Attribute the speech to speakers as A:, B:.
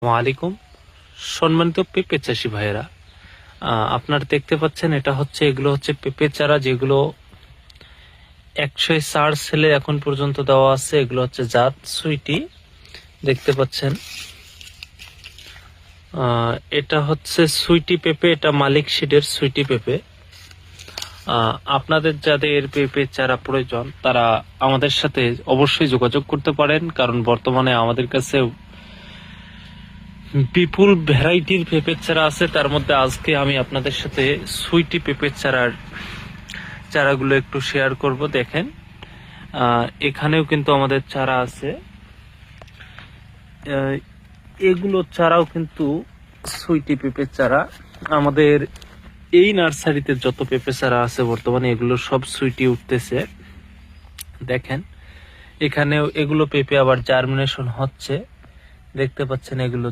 A: ওয়ালাইকুম। সম্মানিত পেঁপে চাষি ভাইয়েরা, আপনারা দেখতে পাচ্ছেন এগুলো হচ্ছে পেঁপে চারা, যেগুলো 104 সেলে এখন পর্যন্ত দেওয়া আছে। এগুলো হচ্ছে জাত সুইটি, দেখতে পাচ্ছেন। এটা হচ্ছে সুইটি পেঁপে, এটা মালিক সিডের সুইটি পেঁপে। আপনাদের যাদের পেঁপে চারা প্রয়োজন তারা আমাদের সাথে অবশ্যই যোগাযোগ করতে পারেন, কারণ বর্তমানে আমাদের কাছে বিপুল ভ্যারাইটির পেঁপের চারা আছে। তার মধ্যে আজকে আমি আপনাদের সাথে সুইটি পেঁপের চারাগুলো একটু শেয়ার করব। দেখেন, এখানেও কিন্তু আমাদের চারা আছে। এগুলো চারাও কিন্তু সুইটি পেঁপের চারা। আমাদের এই নার্সারিতে যত পেঁপে চারা আছে বর্তমানে, এগুলো সব সুইটি উঠতেছে। দেখেন, এখানেও এগুলো পেঁপে আবার জার্মিনেশন হচ্ছে, দেখতে পাচ্ছেন। এগুলো